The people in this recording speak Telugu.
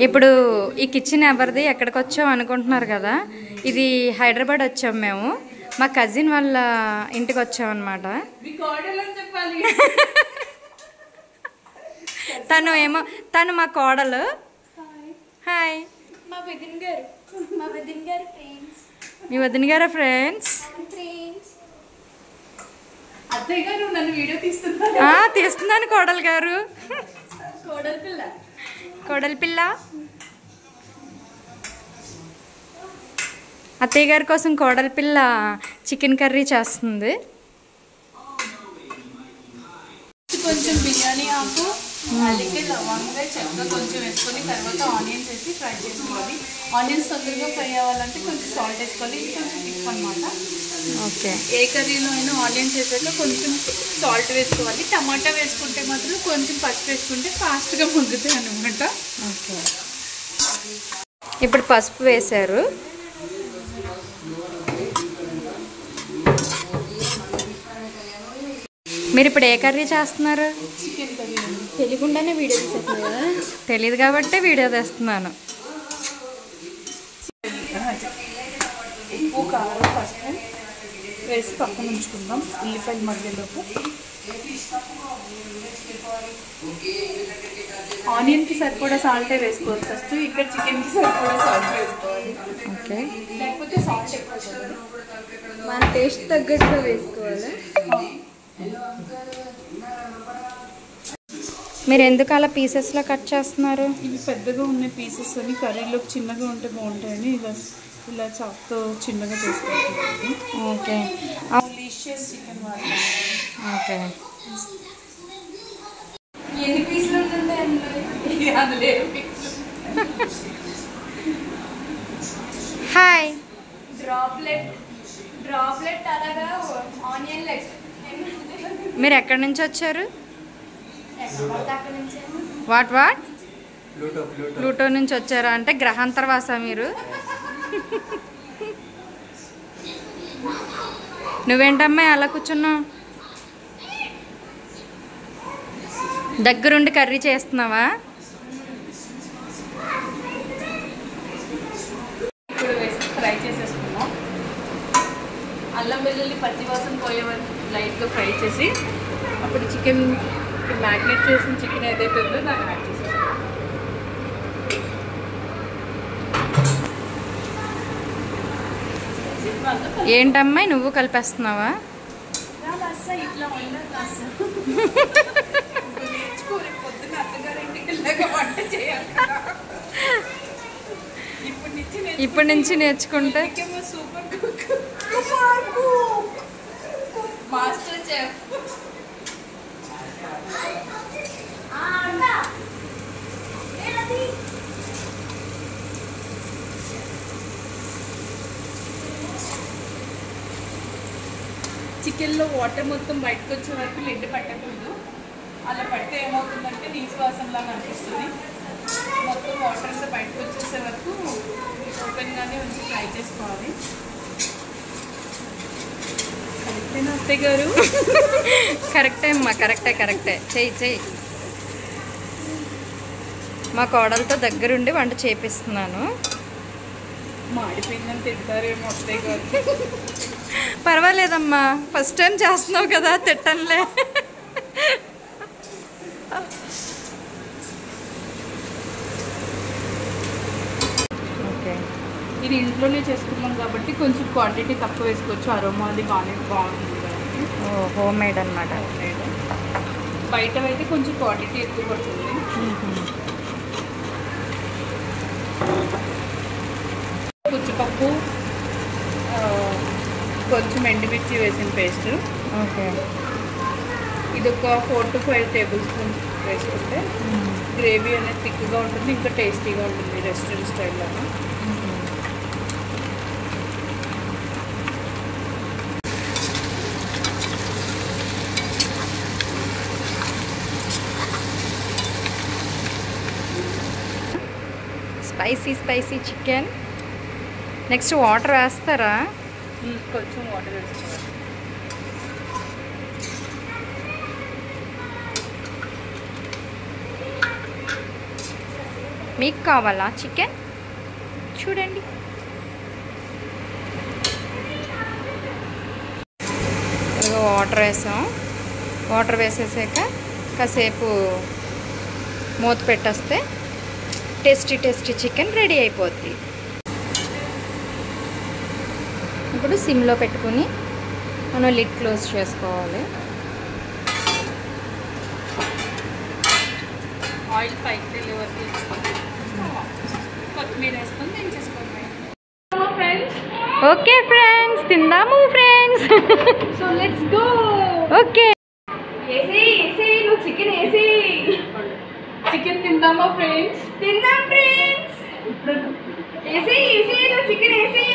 ఇప్పుడు ఈ కిచెన్ ఎవరిది, ఎక్కడికి వచ్చాం అనుకుంటున్నారు కదా. ఇది హైదరాబాద్ వచ్చాం మేము, మా కజిన్ వాళ్ళ ఇంటికి వచ్చామన్నమాట. తను మా కోడలు. హాయ్. మీ వదిన గారు ఫ్రెండ్స్. తీస్తున్నాను కోడలు గారు. కోడలి పిల్ల అత్తయ్య గారి కోసం కోడలి పిల్ల చికెన్ కర్రీ చేస్తుంది. కొంచెం బిర్యానీ ఆకు, అలాగే లవంగా, చెక్క కొంచెం వేసుకొని తర్వాత ఆనియన్స్ వేసి ఫ్రై చేసుకోవాలి. ఆనియన్స్ తొందరగా ఫ్రై అవ్వాలంటే కొంచెం సాల్ట్ వేసుకోవాలి. ఇది కొంచెం టిప్ అనమాట. ఓకే. ఏ కర్రీలో అయినా ఆనియన్స్ వేసాక కొంచెం సాల్ట్ వేసుకోవాలి. టమాటా వేసుకుంటే మాత్రం కొంచెం పసుపు వేసుకుంటే ఫాస్ట్గా మగ్గుతాయి అనమాట. ఓకే. ఇప్పుడు పసుపు వేశారు. మీరు ఇప్పుడు ఏ కర్రీ చేస్తున్నారు? Chicken curry. తెలియకుండానే వీడియో తీసేస్తున్నా కదా. తెలియదు కాబట్టి వీడియో తెస్తున్నాను. ఉప్పు, కారం, పసుపు వేసి పక్కన ఉంచుకుందాం. ఉల్లిపాయలు మధ్యలోపు ఆనియన్కి సరిపడా సాల్టే వేసుకోవాలి ఫస్ట్. ఇక్కడ చికెన్కి సరిపడా సాల్ట్ వేసుకోవాలి. ఓకే. లేకపోతే సాల్ట్ ఎక్కువ మన టేస్ట్ తగ్గట్టుగా వేసుకోవాలి. మీరు ఎందుకు అలా పీసెస్లో కట్ చేస్తున్నారు? ఇవి పెద్దగా ఉన్న పీసెస్ అని కర్రీలోకి చిన్నగా ఉంటే బాగుంటాయని ఇలా చాక్తో చిన్నగా చేసుకోవాలి. ఓకే. డెలిషియస్ చికెన్ వాడతాం. ఓకే. ఎన్ని పీసులు ఉంటాయి అందులో? హాయ్. డ్రాప్లెట్ అలాగా ఆనియన్ లెగ్. మీరు ఎక్కడి నుంచి వచ్చారు? వాట్ ప్లూటో నుంచి వచ్చారా? అంటే గ్రహాంతరవాస మీరు? నువ్వేంటమ్మా అలా కూర్చున్నావు? దగ్గరుండి కర్రీ చేస్తున్నావా? ఇప్పుడు వేసి ఫ్రై చేసేసుకున్నాం. అల్లం వెల్లుల్లి పచ్చివాసన పోయే వరకు లైట్గా ఫ్రై చేసి అప్పుడు చికెన్ మ్యాగ్నేట్ చేసిన చికెన్ ఏదైతే ఉందో దాన్ని యాడ్ చేసేస్తాం. ఏంటమ్మా నువ్వు కలిపేస్తున్నావా? ఇట్లా పొద్దున్న అత్తగారింటికి వంట చేయాలి. ఇప్పటి నుంచి నేర్చుకుంటే సూపర్ కుక్, మాస్టర్ చెఫ్. చికెన్లో వాటర్ మొత్తం బయటకు వచ్చే వరకు లిడ్ పట్టకూడదు. అలా పడితే ఏమవుతుందంటే నీసు వాసనలాగా అనిపిస్తుంది. మొత్తం వాటర్ అంతా బయటకు వచ్చేసే వరకు ఓపెన్గానే ఉంచి ఫ్రై చేసుకోవాలి. కరెక్టేనా అత్తయ్య గారు? కరెక్టే అమ్మా, కరెక్టే. చెయ్యి. మా కోడలతో దగ్గరుండి వంట చేపిస్తున్నాను. మాడిపోయిందని తింటారేమో అత్తయ్య గారు. పర్వాలేదమ్మా, ఫస్ట్ టైం చేస్తున్నావు కదా, తిట్టనులే. ఓకే. ఇది ఇంట్లోనే చేసుకున్నాం కాబట్టి కొంచెం క్వాంటిటీ తక్కువ వేసుకోవచ్చు. అరోమా అది బాగుంటుంది కాబట్టి. హోమ్ మేడ్ అనమాట. బయట అయితే కొంచెం క్వాంటిటీ ఎక్కువ పడుతుంది. పుచ్చిపప్పు, కొంచెం ఎండుమిర్చి వేసిన పేస్ట్. ఓకే. ఇది ఒక 4 to 5 టేబుల్ స్పూన్స్ వేసుకుంటే గ్రేవీ అనేది థిక్గా ఉంటుంది, ఇంకా టేస్టీగా ఉంటుంది రెస్టారెంట్ స్టైల్లో. Spicy chicken. నెక్స్ట్ వాటర్ వేస్తారా? కొంచెం వాటర్ వేసుకోవాలి. మీకు కావాలా చికెన్? చూడండి. వాటర్ వేసాం. వాటర్ వేసేసాక కాసేపు మూత పెట్టేస్తే టేస్టీ చికెన్ రెడీ అయిపోద్ది. ఇప్పుడు సిమ్లో పెట్టుకుని మనం లిడ్ క్లోజ్ చేసుకోవాలి. ఆయిల్ పైకి తెలియవరకు వేసుకొని కొత్తిమీర వేసుకొని దించేసుకోండి. ఓకే ఫ్రెండ్స్, తిందాము friends. So let's go. Okay, నువ్వు చికెన్ వేసి చికెన్ తిందామా ఫ్రెండ్స్? తిందాం ఫ్రెండ్స్. వేసి నువ్వు చికెన్ వేసి